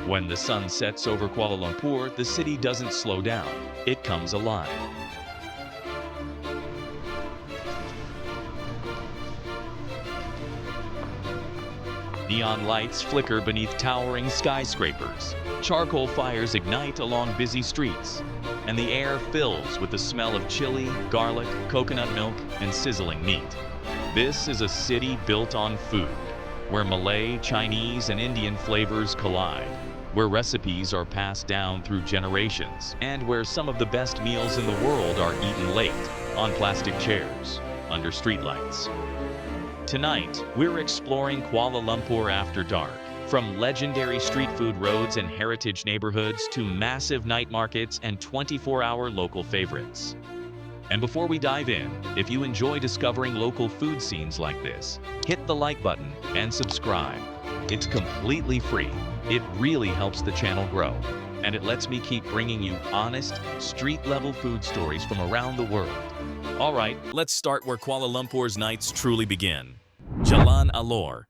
When the sun sets over Kuala Lumpur, the city doesn't slow down. It comes alive. Neon lights flicker beneath towering skyscrapers. Charcoal fires ignite along busy streets. And the air fills with the smell of chili, garlic, coconut milk, and sizzling meat. This is a city built on food, where Malay, Chinese, and Indian flavors collide, where recipes are passed down through generations, and where some of the best meals in the world are eaten late, on plastic chairs, under streetlights. Tonight, we're exploring Kuala Lumpur after dark. From legendary street food roads and heritage neighborhoods to massive night markets and 24-hour local favorites. And before we dive in, if you enjoy discovering local food scenes like this, hit the like button and subscribe. It's completely free. It really helps the channel grow, and it lets me keep bringing you honest, street-level food stories from around the world. All right, let's start where Kuala Lumpur's nights truly begin. Jalan Alor.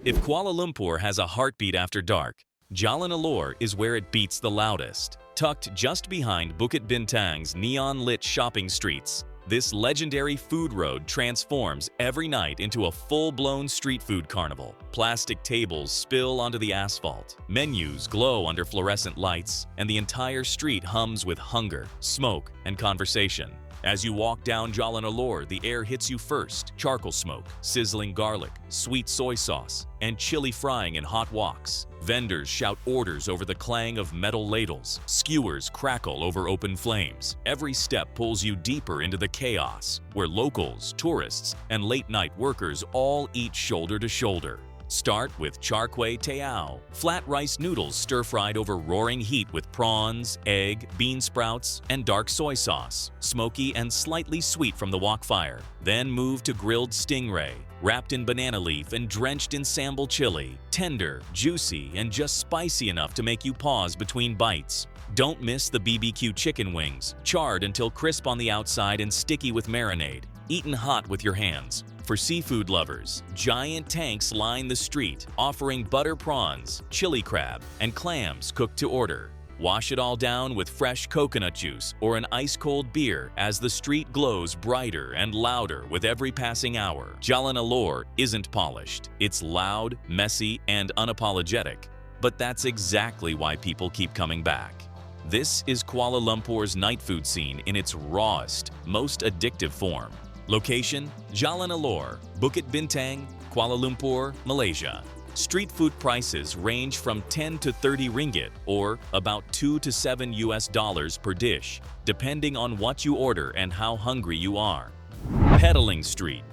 If Kuala Lumpur has a heartbeat after dark, Jalan Alor is where it beats the loudest. Tucked just behind Bukit Bintang's neon-lit shopping streets, this legendary food road transforms every night into a full-blown street food carnival. Plastic tables spill onto the asphalt, menus glow under fluorescent lights, and the entire street hums with hunger, smoke, and conversation. As you walk down Jalan Alor, the air hits you first. Charcoal smoke, sizzling garlic, sweet soy sauce, and chili frying in hot woks. Vendors shout orders over the clang of metal ladles. Skewers crackle over open flames. Every step pulls you deeper into the chaos, where locals, tourists, and late-night workers all eat shoulder to shoulder. Start with 𝐼𝐴𝐻𝐿, flat rice noodles stir-fried over roaring heat with prawns, egg, bean sprouts, and dark soy sauce, smoky and slightly sweet from the wok fire. Then move to grilled stingray, wrapped in banana leaf and drenched in sambal chili, tender, juicy, and just spicy enough to make you pause between bites. Don't miss the BBQ chicken wings, charred until crisp on the outside and sticky with marinade, eaten hot with your hands. For seafood lovers, giant tanks line the street, offering butter prawns, chili crab, and clams cooked to order. Wash it all down with fresh coconut juice or an ice-cold beer as the street glows brighter and louder with every passing hour. Jalan Alor isn't polished. It's loud, messy, and unapologetic. But that's exactly why people keep coming back. This is Kuala Lumpur's night food scene in its rawest, most addictive form. Location: Jalan Alor, Bukit Bintang, Kuala Lumpur, Malaysia. Street food prices range from 10 to 30 ringgit, or about $2 to $7 per dish, depending on what you order and how hungry you are. Petaling Street.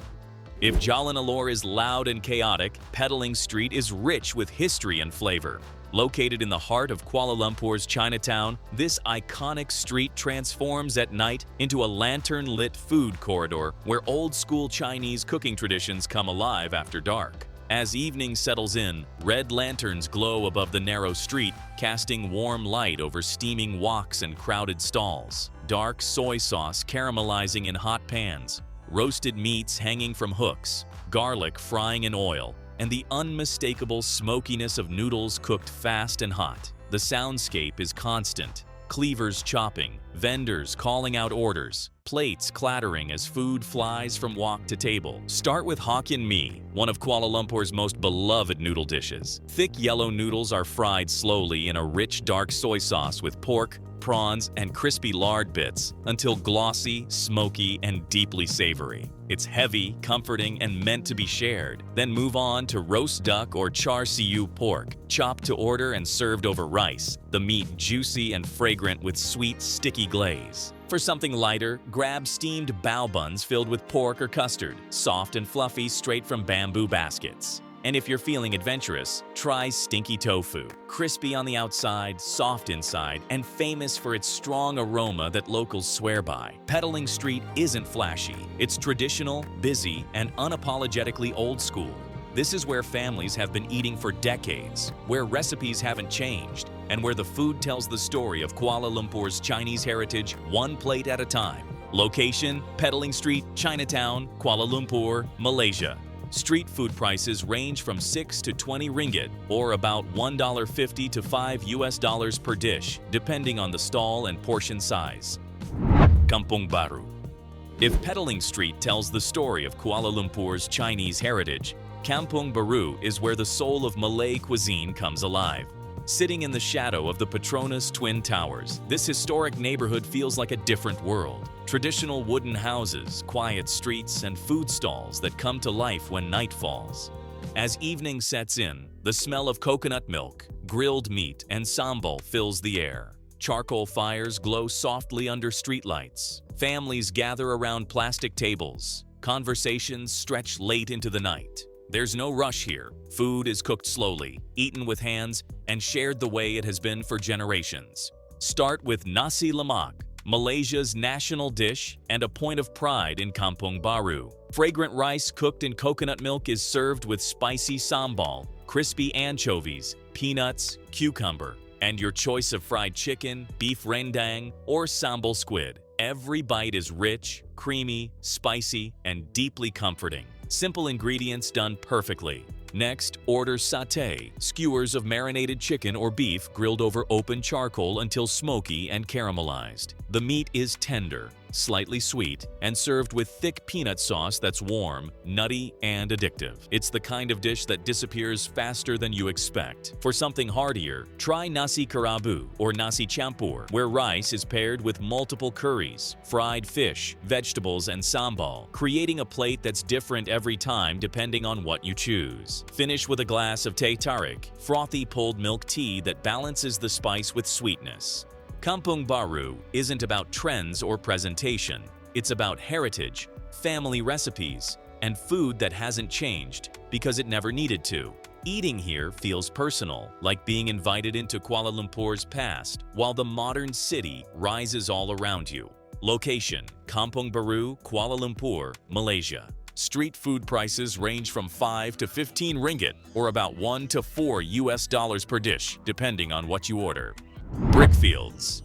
If Jalan Alor is loud and chaotic, Petaling Street is rich with history and flavor. Located in the heart of Kuala Lumpur's Chinatown, this iconic street transforms at night into a lantern-lit food corridor where old-school Chinese cooking traditions come alive after dark. As evening settles in, red lanterns glow above the narrow street, casting warm light over steaming woks and crowded stalls. Dark soy sauce caramelizing in hot pans, roasted meats hanging from hooks, garlic frying in oil, and the unmistakable smokiness of noodles cooked fast and hot. The soundscape is constant, cleavers chopping, vendors calling out orders, plates clattering as food flies from wok to table. Start with Hokkien mee, one of Kuala Lumpur's most beloved noodle dishes. Thick yellow noodles are fried slowly in a rich dark soy sauce with pork, prawns, and crispy lard bits until glossy, smoky, and deeply savory. It's heavy, comforting, and meant to be shared. Then move on to roast duck or 𝐼𝐴𝐻𝐿 pork, chopped to order and served over rice, the meat juicy and fragrant with sweet, sticky glaze. For something lighter, grab steamed bao buns filled with pork or custard, soft and fluffy straight from bamboo baskets. And if you're feeling adventurous, try stinky tofu. Crispy on the outside, soft inside, and famous for its strong aroma that locals swear by. Petaling Street isn't flashy. It's traditional, busy, and unapologetically old school. This is where families have been eating for decades, where recipes haven't changed, and where the food tells the story of Kuala Lumpur's Chinese heritage one plate at a time. Location: Petaling Street, Chinatown, Kuala Lumpur, Malaysia. Street food prices range from 6 to 20 ringgit, or about $1.50 to $5 per dish, depending on the stall and portion size. Kampung Baru. If Petaling Street tells the story of Kuala Lumpur's Chinese heritage, Kampung Baru is where the soul of Malay cuisine comes alive. Sitting in the shadow of the Petronas Twin Towers, this historic neighborhood feels like a different world. Traditional wooden houses, quiet streets, and food stalls that come to life when night falls. As evening sets in, the smell of coconut milk, grilled meat, and sambal fills the air. Charcoal fires glow softly under streetlights. Families gather around plastic tables. Conversations stretch late into the night. There's no rush here. Food is cooked slowly, eaten with hands, and shared the way it has been for generations. Start with nasi lemak, Malaysia's national dish and a point of pride in Kampung Baru. Fragrant rice cooked in coconut milk is served with spicy sambal, crispy anchovies, peanuts, cucumber, and your choice of fried chicken, beef rendang, or sambal squid. Every bite is rich, creamy, spicy, and deeply comforting. Simple ingredients done perfectly. Next, order satay, skewers of marinated chicken or beef grilled over open charcoal until smoky and caramelized. The meat is tender, slightly sweet, and served with thick peanut sauce that's warm, nutty, and addictive. It's the kind of dish that disappears faster than you expect. For something heartier, try nasi kerabu or nasi campur, where rice is paired with multiple curries, fried fish, vegetables, and sambal, creating a plate that's different every time depending on what you choose. Finish with a glass of 𝐸𝐴𝐺, frothy pulled milk tea that balances the spice with sweetness. Kampung Baru isn't about trends or presentation. It's about heritage, family recipes, and food that hasn't changed because it never needed to. Eating here feels personal, like being invited into Kuala Lumpur's past, while the modern city rises all around you. Location: Kampung Baru, Kuala Lumpur, Malaysia. Street food prices range from 5 to 15 ringgit, or about $1 to $4 per dish, depending on what you order. Brickfields.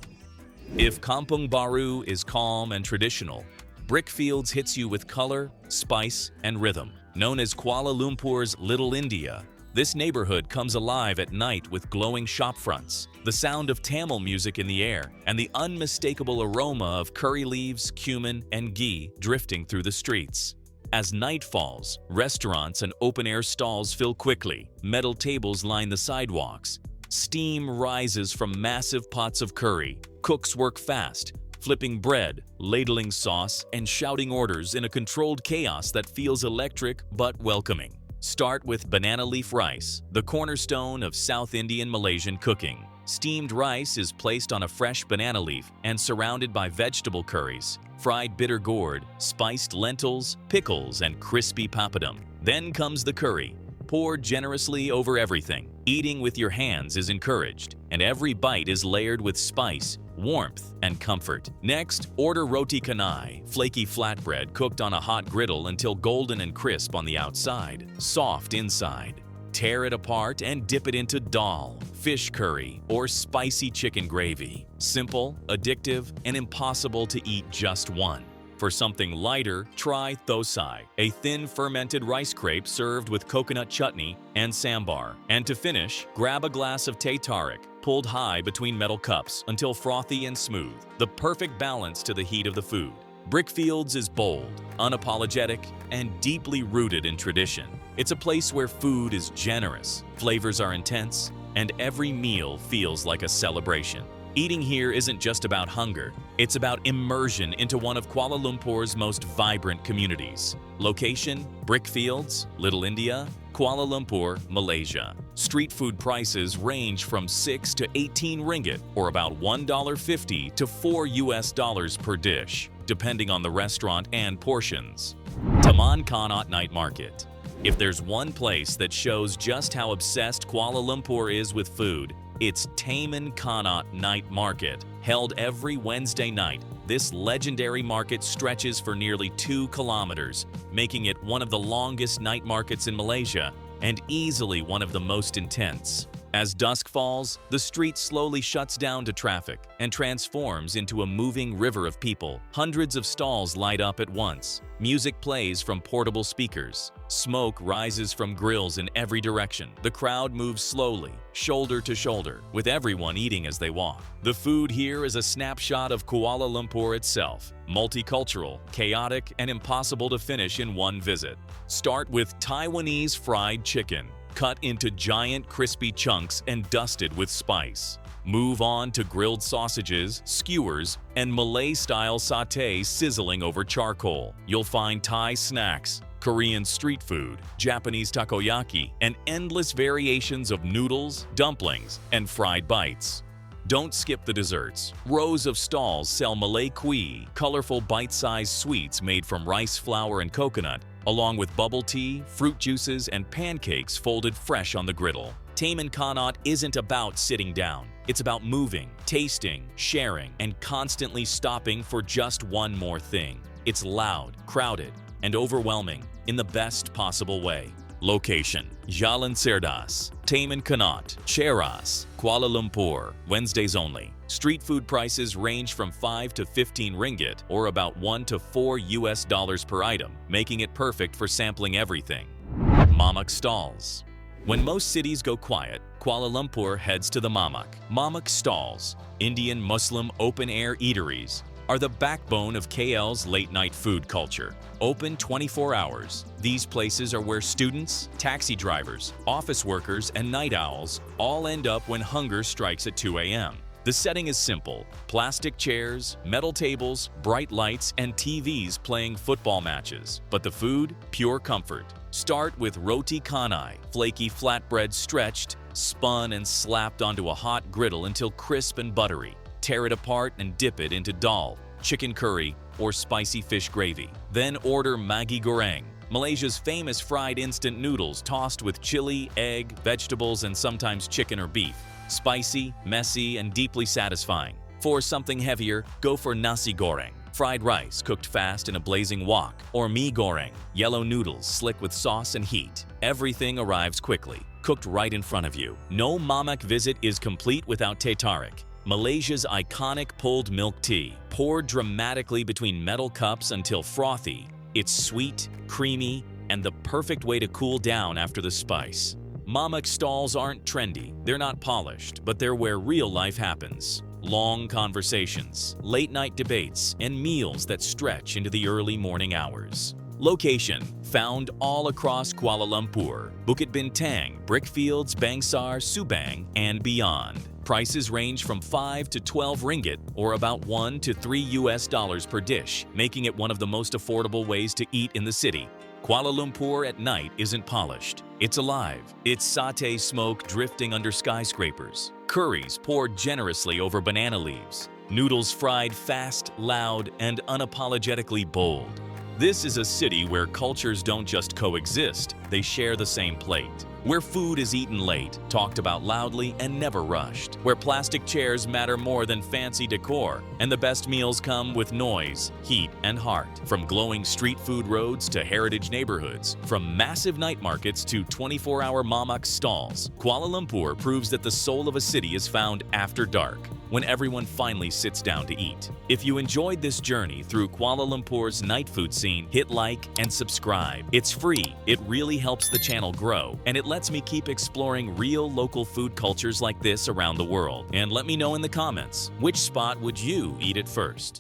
If Kampung Baru is calm and traditional, Brickfields hits you with color, spice, and rhythm. Known as Kuala Lumpur's Little India, this neighborhood comes alive at night with glowing shop fronts, the sound of Tamil music in the air, and the unmistakable aroma of curry leaves, cumin, and ghee drifting through the streets. As night falls, restaurants and open-air stalls fill quickly. Metal tables line the sidewalks. Steam rises from massive pots of curry. Cooks work fast, flipping bread, ladling sauce, and shouting orders in a controlled chaos that feels electric but welcoming. Start with banana leaf rice, the cornerstone of South Indian Malaysian cooking. Steamed rice is placed on a fresh banana leaf and surrounded by vegetable curries, fried bitter gourd, spiced lentils, pickles, and crispy papadum. Then comes the curry, poured generously over everything. Eating with your hands is encouraged, and every bite is layered with spice, warmth, and comfort. Next, order roti canai, flaky flatbread cooked on a hot griddle until golden and crisp on the outside, soft inside. Tear it apart and dip it into dal, fish curry, or spicy chicken gravy. Simple, addictive, and impossible to eat just one. For something lighter, try 𝐼𝐴𝐺𝐵, a thin fermented rice crepe served with coconut chutney and sambar. And to finish, grab a glass of 𝐸𝐴𝐺𝐵, pulled high between metal cups until frothy and smooth, the perfect balance to the heat of the food. Brickfields is bold, unapologetic, and deeply rooted in tradition. It's a place where food is generous, flavors are intense, and every meal feels like a celebration. Eating here isn't just about hunger, it's about immersion into one of Kuala Lumpur's most vibrant communities. Location: Brickfields, Little India, Kuala Lumpur, Malaysia. Street food prices range from 6 to 18 ringgit, or about $1.50 to $4 per dish, depending on the restaurant and portions. Taman Connaught Night Market. If there's one place that shows just how obsessed Kuala Lumpur is with food, it's Taman Connaught Night Market. Held every Wednesday night, this legendary market stretches for nearly 2 kilometers, making it one of the longest night markets in Malaysia and easily one of the most intense. As dusk falls, the street slowly shuts down to traffic and transforms into a moving river of people. Hundreds of stalls light up at once. Music plays from portable speakers. Smoke rises from grills in every direction. The crowd moves slowly, shoulder to shoulder, with everyone eating as they walk. The food here is a snapshot of Kuala Lumpur itself. Multicultural, chaotic, and impossible to finish in one visit. Start with Taiwanese fried chicken, cut into giant crispy chunks and dusted with spice. Move on to grilled sausages, skewers, and Malay-style satay sizzling over charcoal. You'll find Thai snacks, Korean street food, Japanese takoyaki, and endless variations of noodles, dumplings, and fried bites. Don't skip the desserts. Rows of stalls sell Malay �𝐾𝐿, colorful bite-sized sweets made from rice flour and coconut, along with bubble tea, fruit juices, and pancakes folded fresh on the griddle. Taman Connaught isn't about sitting down. It's about moving, tasting, sharing, and constantly stopping for just one more thing. It's loud, crowded, and overwhelming in the best possible way. Location: Jalan Cerdas, Taman Connaught, Cheras, Kuala Lumpur, Wednesdays only. Street food prices range from 5 to 15 ringgit, or about $1 to $4 per item, making it perfect for sampling everything. Mamak stalls. When most cities go quiet, Kuala Lumpur heads to the Mamak. Mamak stalls, Indian Muslim open-air eateries, are the backbone of KL's late-night food culture. Open 24 hours, these places are where students, taxi drivers, office workers, and night owls all end up when hunger strikes at 2 a.m. The setting is simple: plastic chairs, metal tables, bright lights, and TVs playing football matches. But the food? Pure comfort. Start with roti canai, flaky flatbread stretched, spun, and slapped onto a hot griddle until crisp and buttery. Tear it apart and dip it into dal, chicken curry, or spicy fish gravy. Then order Maggi Goreng, Malaysia's famous fried instant noodles tossed with chili, egg, vegetables, and sometimes chicken or beef. Spicy, messy, and deeply satisfying. For something heavier, go for nasi goreng, fried rice cooked fast in a blazing wok, or mee goreng, yellow noodles slick with sauce and heat. Everything arrives quickly, cooked right in front of you. No Mamak visit is complete without teh tarik, Malaysia's iconic pulled milk tea. Poured dramatically between metal cups until frothy, it's sweet, creamy, and the perfect way to cool down after the spice. Mamak stalls aren't trendy, they're not polished, but they're where real life happens. Long conversations, late-night debates, and meals that stretch into the early morning hours. Location: found all across Kuala Lumpur, Bukit Bintang, Brickfields, Bangsar, Subang, and beyond. Prices range from 5 to 12 ringgit, or about $1 to $3 per dish, making it one of the most affordable ways to eat in the city. Kuala Lumpur at night isn't polished. It's alive. It's satay smoke drifting under skyscrapers, curries poured generously over banana leaves, noodles fried fast, loud, and unapologetically bold. This is a city where cultures don't just coexist, they share the same plate. Where food is eaten late, talked about loudly, and never rushed. Where plastic chairs matter more than fancy decor, and the best meals come with noise, heat, and heart. From glowing street food roads to heritage neighborhoods, from massive night markets to 24-hour Mamak stalls, Kuala Lumpur proves that the soul of a city is found after dark, when everyone finally sits down to eat. If you enjoyed this journey through Kuala Lumpur's night food scene, hit like and subscribe. It's free, it really helps the channel grow, and it lets me keep exploring real local food cultures like this around the world. And let me know in the comments, which spot would you eat at first?